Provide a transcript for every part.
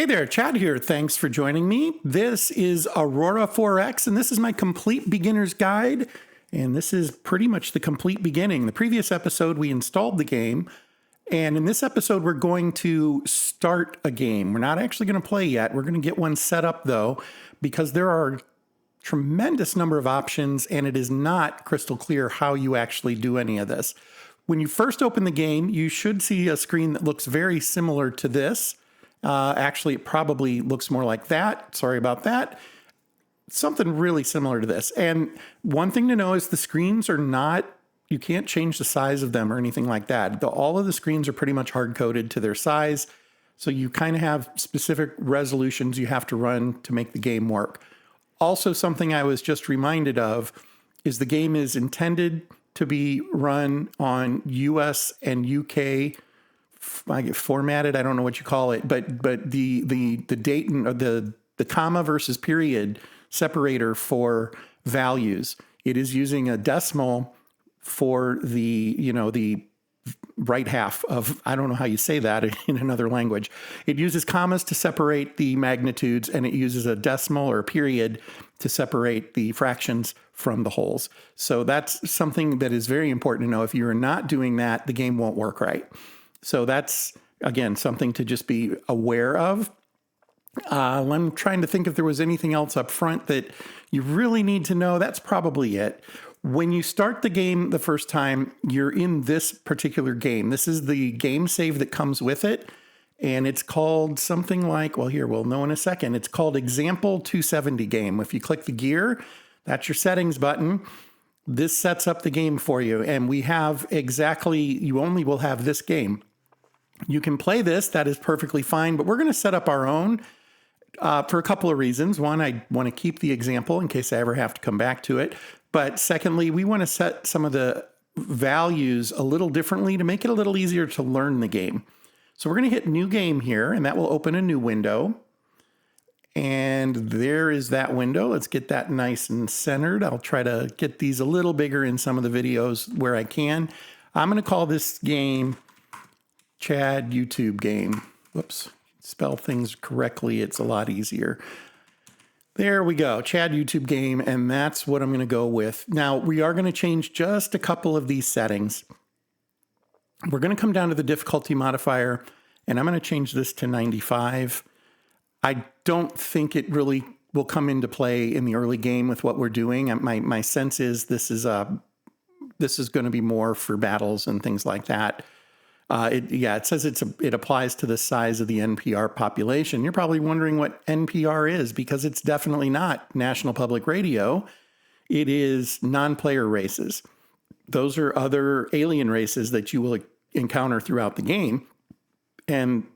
Hey there, Chad here. Thanks for joining me. This is Aurora 4X, and this is my complete beginner's guide. And this is pretty much the complete beginning. The previous episode, we installed the game. And in this episode, we're going to start a game. We're not actually going to play yet. We're going to get one set up, though, because there are a tremendous number of options, and it is not crystal clear how you actually do any of this. When you first open the game, you should see a screen that looks very similar to this. Actually, it probably looks more like that. Sorry about that. Something really similar to this. And one thing to know is the screens are not, you can't change the size of them or anything like that. All of the screens are pretty much hard-coded to their size. So you kind of have specific resolutions you have to run to make the game work. Also, something I was just reminded of is the game is intended to be run on US and UK formatted, I don't know what you call it, but the date and the comma versus period separator for values. It is using a decimal for the right half of, I don't know how you say that in another language. It uses commas to separate the magnitudes, and it uses a decimal or a period to separate the fractions from the wholes. So that's something that is very important to know. If you're not doing that, the game won't work right. So that's, again, something to just be aware of. I'm trying to think if there was anything else up front that you really need to know. That's probably it. When you start the game the first time, you're in this particular game. This is the game save that comes with it. And it's called something like, well, here, we'll know in a second. It's called Example 270 Game. If you click the gear, that's your settings button. This sets up the game for you. And we have you only will have this game. You can play this, that is perfectly fine, but we're going to set up our own for a couple of reasons. One, I want to keep the example in case I ever have to come back to it. But secondly, we want to set some of the values a little differently to make it a little easier to learn the game. So we're going to hit New Game here, and that will open a new window. And there is that window. Let's get that nice and centered. I'll try to get these a little bigger in some of the videos where I can. I'm going to call this game Chad YouTube Game. Whoops. Spell things correctly. It's a lot easier. There we go. Chad YouTube Game. And that's what I'm going to go with. Now, we are going to change just a couple of these settings. We're going to come down to the difficulty modifier, and I'm going to change this to 95. I don't think it really will come into play in the early game with what we're doing. My sense is this is going to be more for battles and things like that. It says it applies to the size of the NPR population. You're probably wondering what NPR is, because it's definitely not National Public Radio. It is non-player races. Those are other alien races that you will encounter throughout the game, and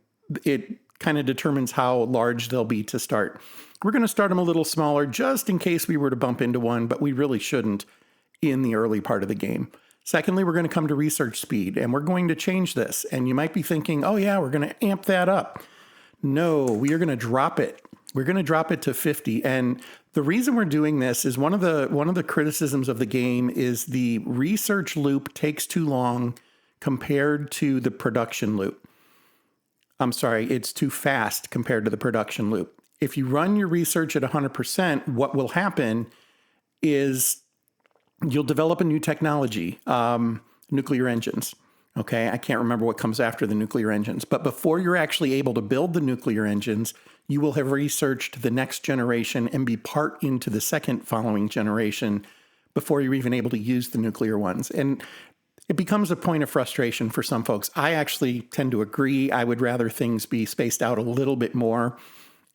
it kind of determines how large they'll be to start. We're going to start them a little smaller just in case we were to bump into one, but we really shouldn't in the early part of the game. Secondly, we're going to come to research speed, and we're going to change this. And you might be thinking, oh yeah, we're going to amp that up. No, we are going to drop it. We're going to drop it to 50. And the reason we're doing this is one of the criticisms of the game is the research loop takes too long compared to the production loop. I'm sorry, it's too fast compared to the production loop. If you run your research at 100%, what will happen is you'll develop a new technology, nuclear engines. Okay, I can't remember what comes after the nuclear engines. But before you're actually able to build the nuclear engines, you will have researched the next generation and be part into the second following generation before you're even able to use the nuclear ones. And it becomes a point of frustration for some folks. I actually tend to agree. I would rather things be spaced out a little bit more.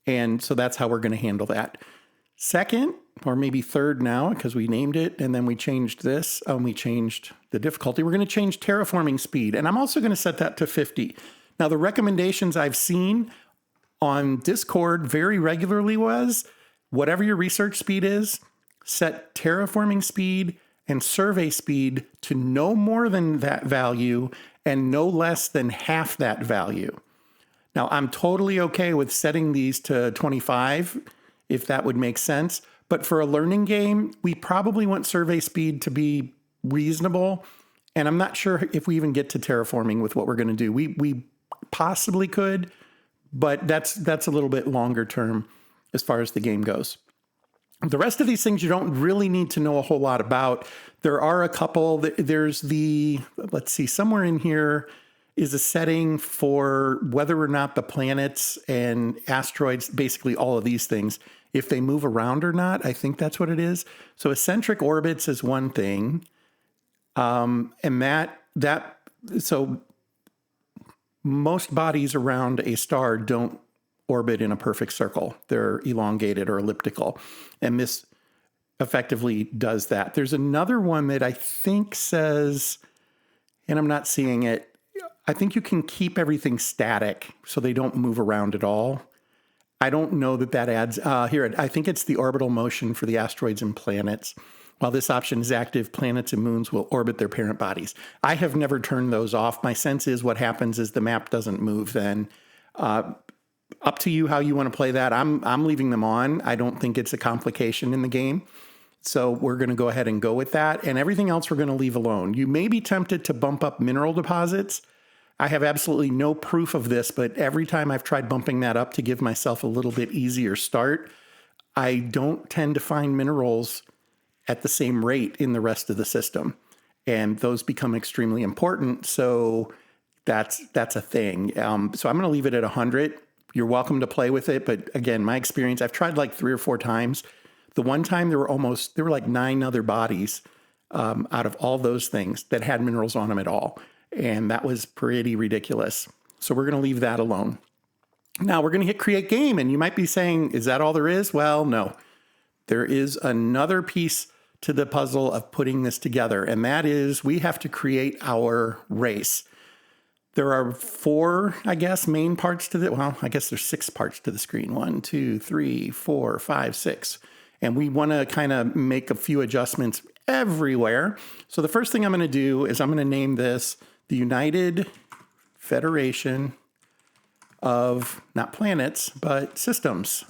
And so that's how we're going to handle that. Second, or maybe third now, because we named it, and then we changed this, and we changed the difficulty. We're going to change terraforming speed, and I'm also going to set that to 50. Now, the recommendations I've seen on Discord very regularly was, whatever your research speed is, set terraforming speed and survey speed to no more than that value and no less than half that value. Now, I'm totally okay with setting these to 25, if that would make sense. But for a learning game, we probably want survey speed to be reasonable. And I'm not sure if we even get to terraforming with what we're going to do. We possibly could, but that's a little bit longer term as far as the game goes. The rest of these things you don't really need to know a whole lot about. There are a couple. There's let's see, somewhere in here is a setting for whether or not the planets and asteroids, basically all of these things, if they move around or not. I think that's what it is. So eccentric orbits is one thing. And so most bodies around a star don't orbit in a perfect circle. They're elongated or elliptical. And this effectively does that. There's another one that I think says, and I'm not seeing it, I think you can keep everything static so they don't move around at all. I don't know that adds, here, I think it's the orbital motion for the asteroids and planets. While this option is active, planets and moons will orbit their parent bodies. I have never turned those off. My sense is what happens is the map doesn't move then. Up to you how you want to play that. I'm leaving them on. I don't think it's a complication in the game. So we're going to go ahead and go with that. And everything else we're going to leave alone. You may be tempted to bump up mineral deposits. I have absolutely no proof of this, but every time I've tried bumping that up to give myself a little bit easier start, I don't tend to find minerals at the same rate in the rest of the system. And those become extremely important. So that's a thing. So I'm going to leave it at 100. You're welcome to play with it. But again, my experience, I've tried like 3 or 4 times. The one time there were like 9 other bodies out of all those things that had minerals on them at all. And that was pretty ridiculous. So we're going to leave that alone. Now we're going to hit create game. And you might be saying, is that all there is? Well, no. There is another piece to the puzzle of putting this together. And that is we have to create our race. There are 4, I guess, main parts to it. Well, I guess there's 6 parts to the screen. 1, 2, 3, 4, 5, 6. And we want to kind of make a few adjustments everywhere. So the first thing I'm going to do is I'm going to name this the United Federation of, not planets, but systems.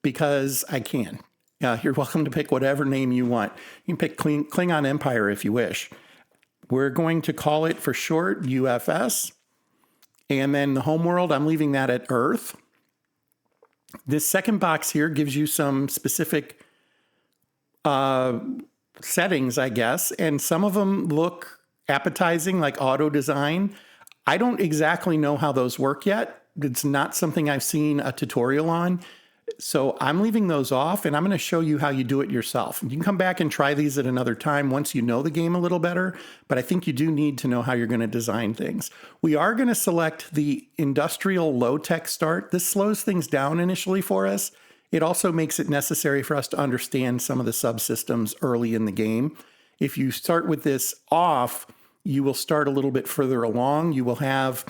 Because I can. You're welcome to pick whatever name you want. You can pick Klingon Empire if you wish. We're going to call it for short UFS. And then the homeworld, I'm leaving that at Earth. This second box here gives you some specific settings, I guess. And some of them look appetizing, like auto design. I don't exactly know how those work yet. It's not something I've seen a tutorial on. So I'm leaving those off, and I'm going to show you how you do it yourself. You can come back and try these at another time once you know the game a little better, but I think you do need to know how you're going to design things. We are going to select the industrial low-tech start. This slows things down initially for us. It also makes it necessary for us to understand some of the subsystems early in the game. If you start with this off, you will start a little bit further along. You will have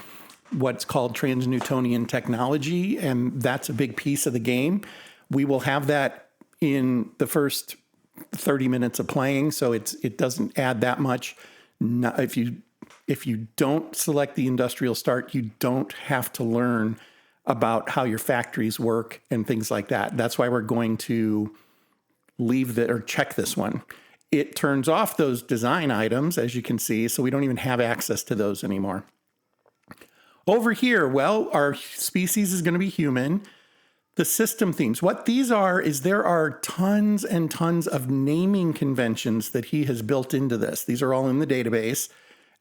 what's called trans-Newtonian technology, and that's a big piece of the game. We will have that in the first 30 minutes of playing, so it doesn't add that much. If you don't select the industrial start, you don't have to learn about how your factories work and things like that. That's why we're going to leave or check this one. It turns off those design items, as you can see, so we don't even have access to those anymore. Over here, well, our species is going to be human. The system themes. What these are is there are tons and tons of naming conventions that he has built into this. These are all in the database.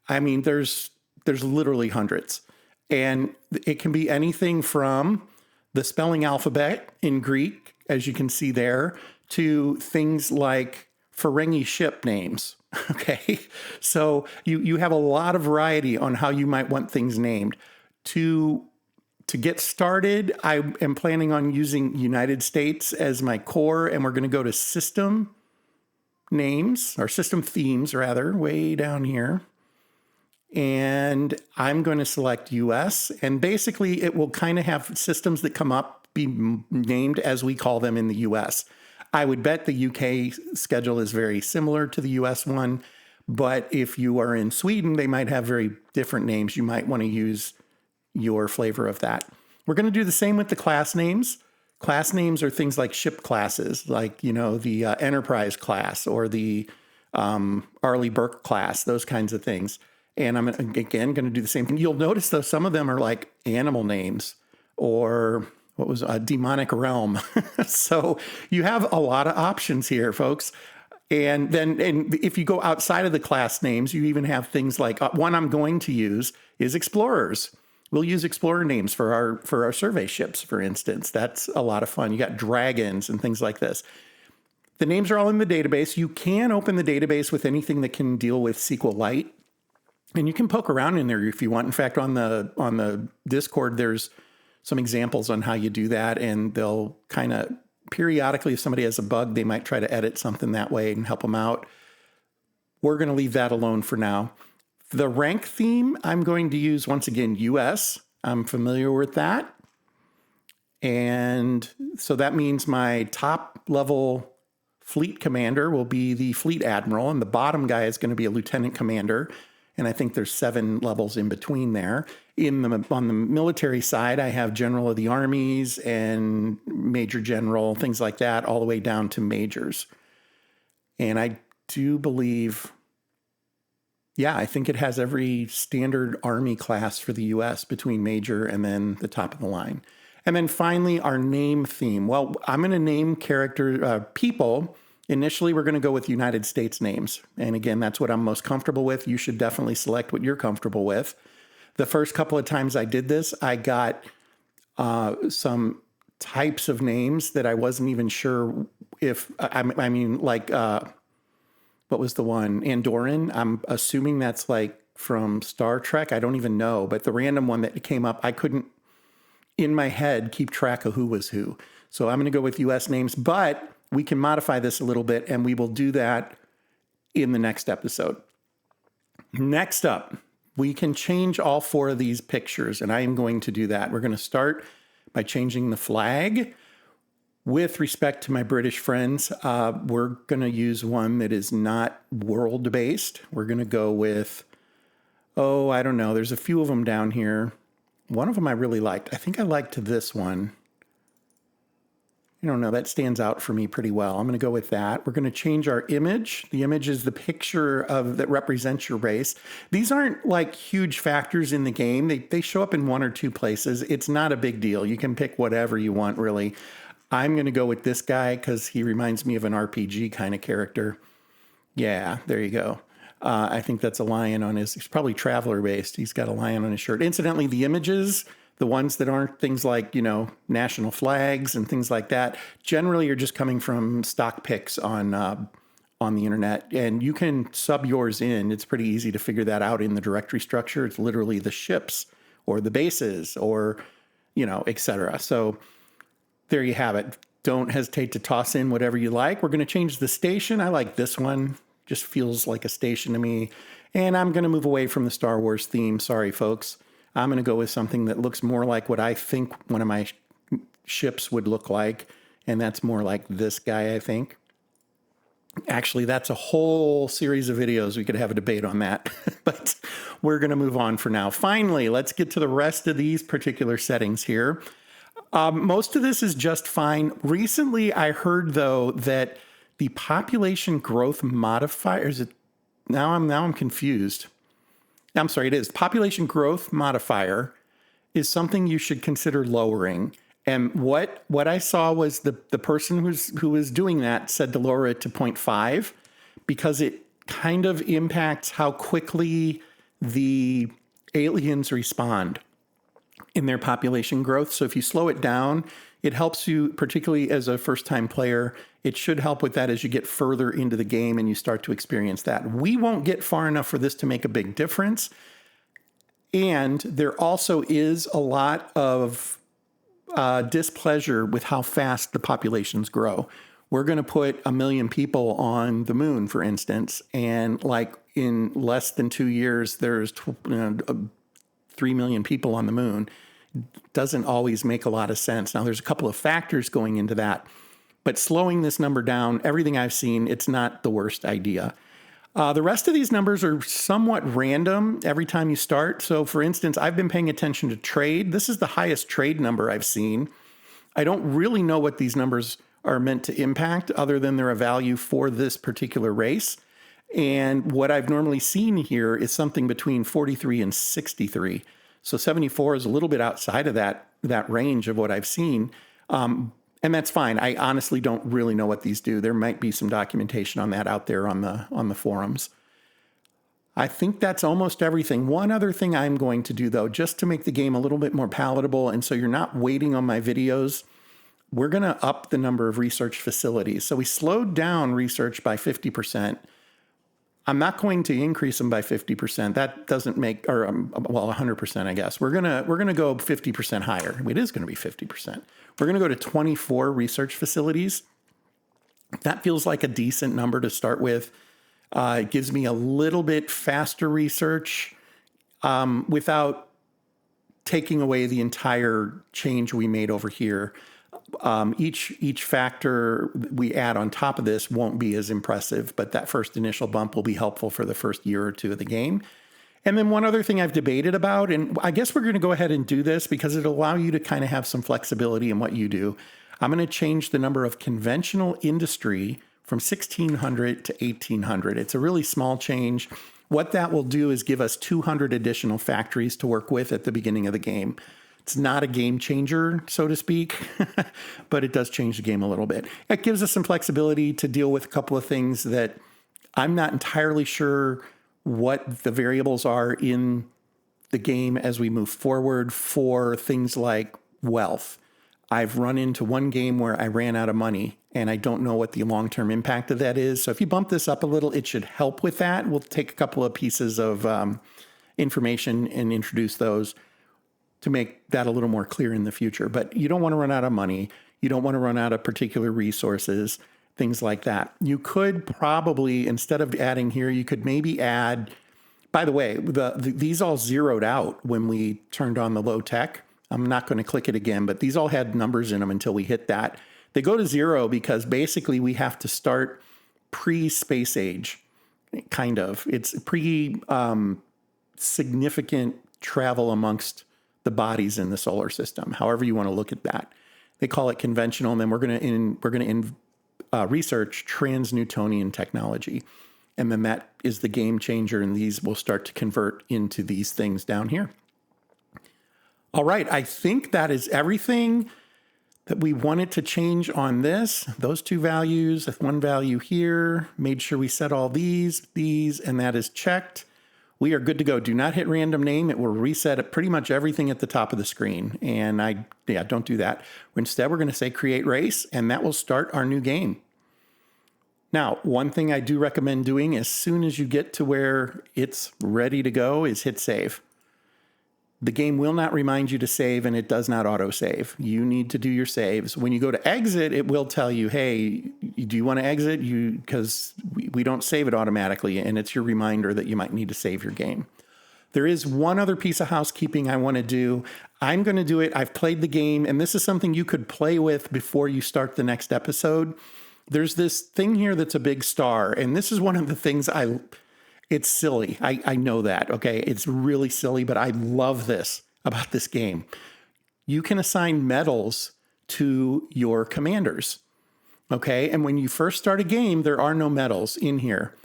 I mean, there's literally hundreds. And it can be anything from the spelling alphabet in Greek, as you can see there, to things like Ferengi ship names. Okay, so you have a lot of variety on how you might want things named. To get started, I am planning on using United States as my core, and we're going to go to system names, or system themes rather, way down here. And I'm going to select US, and basically it will kind of have systems that come up be named as we call them in the US. I would bet the UK schedule is very similar to the US one, but if you are in Sweden, they might have very different names. You might want to use your flavor of that. We're going to do the same with the class names. Class names are things like ship classes, like, the Enterprise class or the Arleigh Burke class, those kinds of things. And I'm, again, going to do the same thing. You'll notice, though, some of them are like animal names or what was a demonic realm. So you have a lot of options here, folks. And then if you go outside of the class names, you even have things like one I'm going to use is explorers. We'll use explorer names for our survey ships, for instance. That's a lot of fun. You got dragons and things like this. The names are all in the database. You can open the database with anything that can deal with SQLite. And you can poke around in there if you want. In fact, on the Discord, there's some examples on how you do that, and they'll kind of periodically, if somebody has a bug, they might try to edit something that way and help them out. We're going to leave that alone for now. The rank theme, I'm going to use, once again, US. I'm familiar with that. And so that means my top level fleet commander will be the fleet admiral, and the bottom guy is going to be a lieutenant commander. And I think there's 7 levels in between there. On the military side, I have general of the armies and major general, things like that, all the way down to majors. And I do believe, I think it has every standard army class for the US between major and then the top of the line. And then finally, our name theme. Well, I'm going to name people. Initially, we're going to go with United States names. And again, that's what I'm most comfortable with. You should definitely select what you're comfortable with. The first couple of times I did this, I got some types of names that I wasn't even sure if, what was the one? Andorran. I'm assuming that's like from Star Trek. I don't even know. But the random one that came up, I couldn't, in my head, keep track of who was who. So I'm going to go with US names. But we can modify this a little bit, and we will do that in the next episode. Next up, we can change all 4 of these pictures, and I am going to do that. We're going to start by changing the flag. With respect to my British friends, we're going to use one that is not world-based. We're going to go with, I don't know. There's a few of them down here. One of them I really liked. I think I liked this one. I don't know, that stands out for me pretty well. I'm going to go with that. We're going to change our image. The image is the picture that represents your race. These aren't like huge factors in the game. They show up in 1 or 2 places. It's not a big deal. You can pick whatever you want, really. I'm going to go with this guy because he reminds me of an RPG kind of character. Yeah, there you go. I think that's a lion on it's probably Traveler based. He's got a lion on his shirt. Incidentally, the images, the ones that aren't things like, national flags and things like that, generally are just coming from stock pics on the internet. And you can sub yours in. It's pretty easy to figure that out in the directory structure. It's literally the ships or the bases or, et cetera. So there you have it. Don't hesitate to toss in whatever you like. We're going to change the station. I like this one. Just feels like a station to me. And I'm going to move away from the Star Wars theme. Sorry, folks. I'm going to go with something that looks more like what I think one of my ships would look like. And that's more like this guy, I think. Actually, that's a whole series of videos. We could have a debate on that. But we're going to move on for now. Finally, let's get to the rest of these particular settings here. Most of this is just fine. Recently, I heard, though, that the population growth modifier, now I'm confused. I'm sorry, it is. Population growth modifier is something you should consider lowering. And what I saw was the person who was doing that said to lower it to 0.5 because it kind of impacts how quickly the aliens respond in their population growth. So if you slow it down, it helps you, particularly as a first-time player. It should help with that as you get further into the game and you start to experience that. We won't get far enough for this to make a big difference. And there also is a lot of displeasure with how fast the populations grow. We're going to put 1 million people on the moon, for instance, and like in less than 2 years, there's 3 million people on the moon. Doesn't always make a lot of sense. Now, there's a couple of factors going into that, but slowing this number down, everything I've seen, it's not the worst idea. The rest of these numbers are somewhat random every time you start. So, for instance, I've been paying attention to trade. This is the highest trade number I've seen. I don't really know what these numbers are meant to impact other than they're a value for this particular race. And what I've normally seen here is something between 43 and 63. So 74 is a little bit outside of that range of what I've seen. And that's fine. I honestly don't really know what these do. There might be some documentation on that out there on the forums. I think that's almost everything. One other thing I'm going to do, though, just to make the game a little bit more palatable, and so you're not waiting on my videos, we're going to up the number of research facilities. So we slowed down research by 50%. I'm not going to increase them by 50%. That doesn't make, or 100%, I guess. We're gonna go 50% higher. It is going to be 50%. We're going to go to 24 research facilities. That feels like a decent number to start with. It gives me a little bit faster research without taking away the entire change we made over here. Each factor we add on top of this won't be as impressive, but that first initial bump will be helpful for the first year or two of the game. And then one other thing I've debated about, and I guess we're going to go ahead and do this because it'll allow you to kind of have some flexibility in what you do. I'm going to change the number of conventional industry from 1,600 to 1,800. It's a really small change. What that will do is give us 200 additional factories to work with at the beginning of the game. It's not a game changer, so to speak, but it does change the game a little bit. It gives us some flexibility to deal with a couple of things that I'm not entirely sure what the variables are in the game as we move forward for things like wealth. I've run into one game where I ran out of money, and I don't know what the long-term impact of that is. So if you bump this up a little, it should help with that. We'll take a couple of pieces of information and introduce those to make that a little more clear in the future. But you don't want to run out of money. You don't want to run out of particular resources, things like that. You could probably, instead of adding here, you could maybe add, by the way, these all zeroed out when we turned on the low tech. I'm not going to click it again, but these all had numbers in them until we hit that. They go to 0 because basically we have to start pre-space age, kind of. It's pre-significant travel amongst the bodies in the solar system, however you want to look at that. They call it conventional, and then we're going to research trans-Newtonian technology. And then that is the game changer, and these will start to convert into these things down here. All right, I think that is everything that we wanted to change on this. Those two values, one value here, made sure we set all these, and that is checked. We are good to go. Do not hit random name. It will reset pretty much everything at the top of the screen. And don't do that. Instead, we're going to say create race, and that will start our new game. Now, one thing I do recommend doing as soon as you get to where it's ready to go is hit save. The game will not remind you to save, and it does not auto-save. You need to do your saves. When you go to exit, it will tell you, hey, do you want to exit? Because we don't save it automatically, and it's your reminder that you might need to save your game. There is one other piece of housekeeping I want to do. I'm going to do it. I've played the game, and this is something you could play with before you start the next episode. There's this thing here that's a big star, and this is one of the things it's silly. I know that, okay? It's really silly, but I love this about this game. You can assign medals to your commanders, okay? And when you first start a game, there are no medals in here.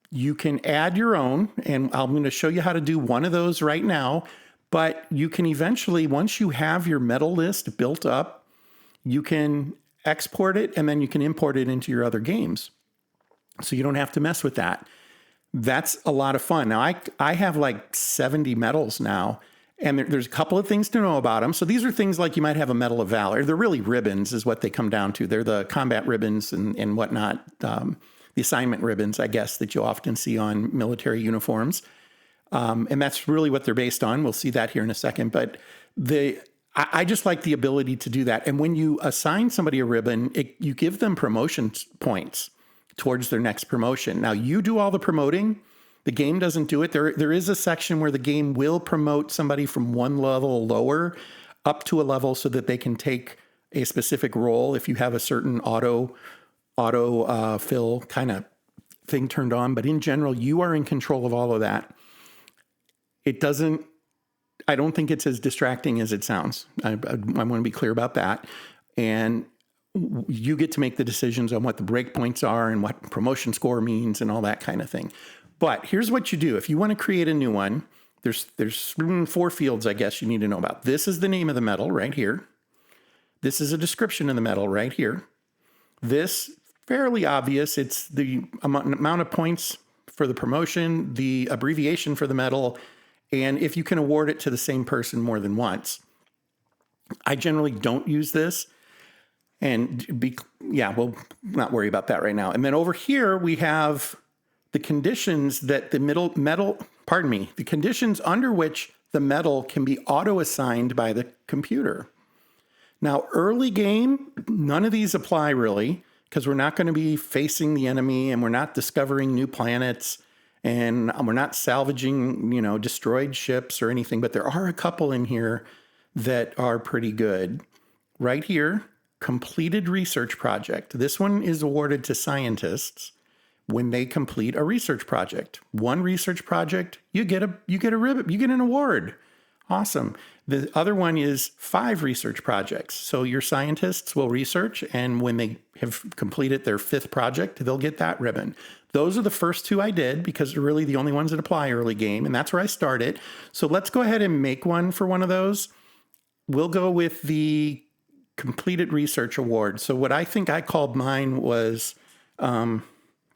You can add your own, and I'm going to show you how to do one of those right now, but you can eventually, once you have your medal list built up, you can export it, and then you can import it into your other games. So you don't have to mess with that. That's a lot of fun. Now, I have like 70 medals now, and there's a couple of things to know about them. So these are things like you might have a Medal of Valor. They're really ribbons is what they come down to. They're the combat ribbons and whatnot, the assignment ribbons, I guess, that you'll often see on military uniforms. And that's really what they're based on. We'll see that here in a second. But I just like the ability to do that. And when you assign somebody a ribbon, you give them promotion points towards their next promotion. Now, you do all the promoting. The game doesn't do it. There is a section where the game will promote somebody from one level lower up to a level so that they can take a specific role if you have a certain auto fill kind of thing turned on. But in general, you are in control of all of that. I don't think it's as distracting as it sounds. I want to be clear about that. And you get to make the decisions on what the breakpoints are and what promotion score means and all that kind of thing. But here's what you do. If you want to create a new one, there's 4 fields, I guess, you need to know about. This is the name of the medal right here. This is a description of the medal right here. This, fairly obvious. It's the amount of points for the promotion, the abbreviation for the medal, and if you can award it to the same person more than once. I generally don't use this. And we'll not worry about that right now. And then over here, we have the conditions that the conditions under which the medal can be auto-assigned by the computer. Now, early game, none of these apply really, because we're not going to be facing the enemy and we're not discovering new planets and we're not salvaging, destroyed ships or anything. But there are a couple in here that are pretty good. Right here, completed research project. This one is awarded to scientists when they complete a research project. One research project, you get a ribbon, you get an award. Awesome. The other one is 5 research projects. So your scientists will research, and when they have completed their 5th project, they'll get that ribbon. Those are the first 2 I did because they're really the only ones that apply early game, and that's where I started. So let's go ahead and make one for one of those. We'll go with the completed research award. So what I think I called mine was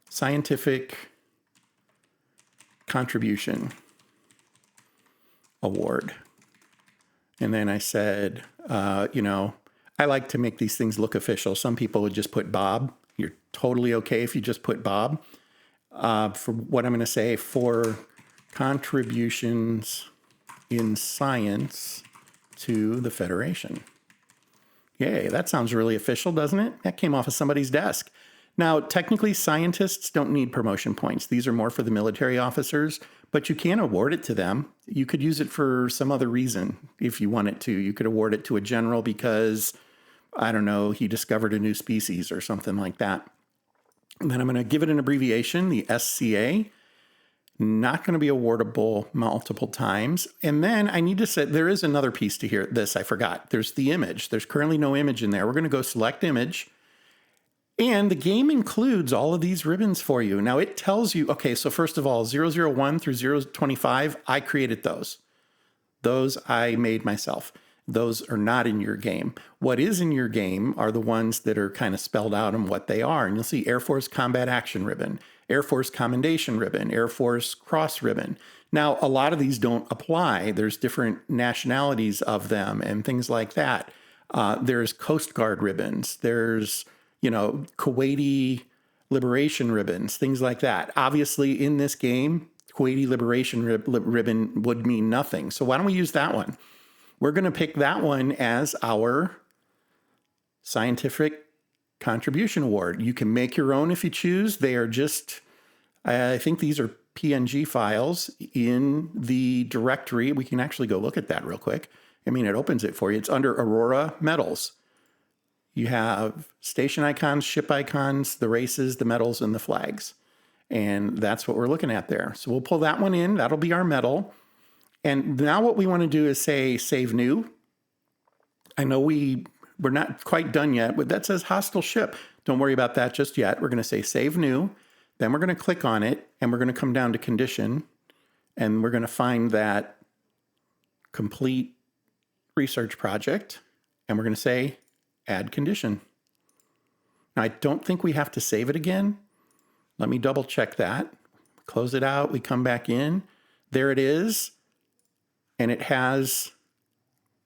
scientific contribution award. And then I said, I like to make these things look official. Some people would just put Bob. You're totally okay if you just put Bob. For what I'm going to say, for contributions in science to the Federation. Yay, that sounds really official, doesn't it? That came off of somebody's desk. Now, technically, scientists don't need promotion points. These are more for the military officers, but you can award it to them. You could use it for some other reason if you wanted to. You could award it to a general because, I don't know, he discovered a new species or something like that. And then I'm going to give it an abbreviation, the SCA. Not going to be awardable multiple times. And then I need to say, there is another piece to this I forgot. There's the image. There's currently no image in there. We're going to go select image. And the game includes all of these ribbons for you. Now it tells you, okay, so first of all, 001 through 025, I created those. Those I made myself. Those are not in your game. What is in your game are the ones that are kind of spelled out and what they are. And you'll see Air Force Combat Action Ribbon, Air Force Commendation Ribbon, Air Force Cross Ribbon. Now, a lot of these don't apply. There's different nationalities of them and things like that. There's Coast Guard ribbons. There's, Kuwaiti Liberation ribbons, things like that. Obviously, in this game, Kuwaiti Liberation ribbon would mean nothing. So why don't we use that one? We're going to pick that one as our scientific contribution award. You can make your own if you choose. They are just, I think these are PNG files in the directory. We can actually go look at that real quick. It opens it for you. It's under Aurora medals. You have station icons, ship icons, the races, the medals, and the flags. And that's what we're looking at there. So we'll pull that one in. That'll be our medal. And now what we want to do is say save new. I know we're not quite done yet, but that says hostile ship. Don't worry about that just yet. We're going to say save new. Then we're going to click on it and we're going to come down to condition and we're going to find that complete research project and we're going to say add condition. Now I don't think we have to save it again. Let me double check that. Close it out. We come back in. There it is. And it has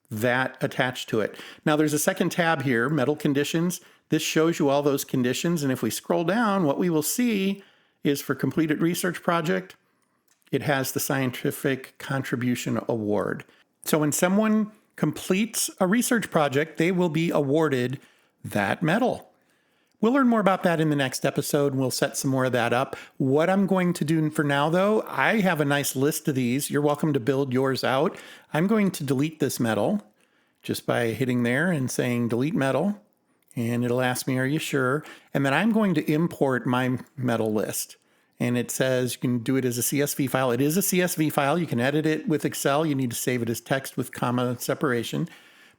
that attached to it. Now there's a second tab here, medal conditions. This shows you all those conditions. And if we scroll down, what we will see is for completed research project, it has the scientific contribution award. So when someone completes a research project, they will be awarded that medal. We'll learn more about that in the next episode, and we'll set some more of that up. What I'm going to do for now, though, I have a nice list of these. You're welcome to build yours out. I'm going to delete this medal just by hitting there and saying delete medal, and it'll ask me, are you sure? And then I'm going to import my medal list. And it says you can do it as a CSV file. It is a CSV file. You can edit it with Excel. You need to save it as text with comma separation.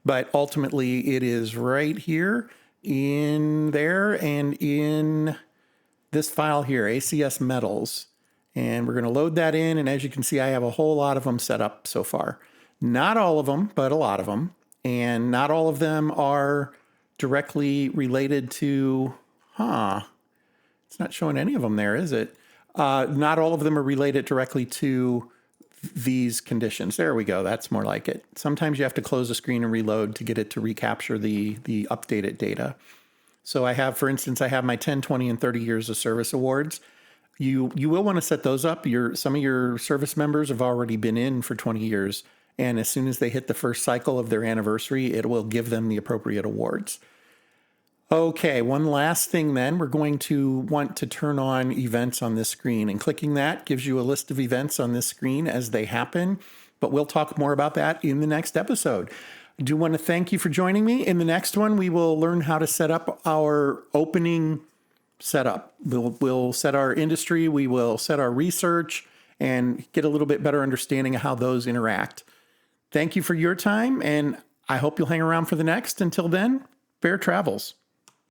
But ultimately, it is right here in there and in this file here, ACS Metals. And we're going to load that in. And as you can see, I have a whole lot of them set up so far. Not all of them, but a lot of them. And not all of them are directly related to, it's not showing any of them there, is it? Not all of them are related directly to these conditions. There we go. That's more like it. Sometimes you have to close the screen and reload to get it to recapture the updated data. So I have, for instance, I have my 10, 20, and 30 years of service awards. You will want to set those up. Some of your service members have already been in for 20 years. And as soon as they hit the first cycle of their anniversary, it will give them the appropriate awards. Okay, one last thing then. We're going to want to turn on events on this screen. And clicking that gives you a list of events on this screen as they happen. But we'll talk more about that in the next episode. I do want to thank you for joining me. In the next one, we will learn how to set up our opening setup. We'll set our industry, we will set our research, and get a little bit better understanding of how those interact. Thank you for your time, and I hope you'll hang around for the next. Until then, fair travels.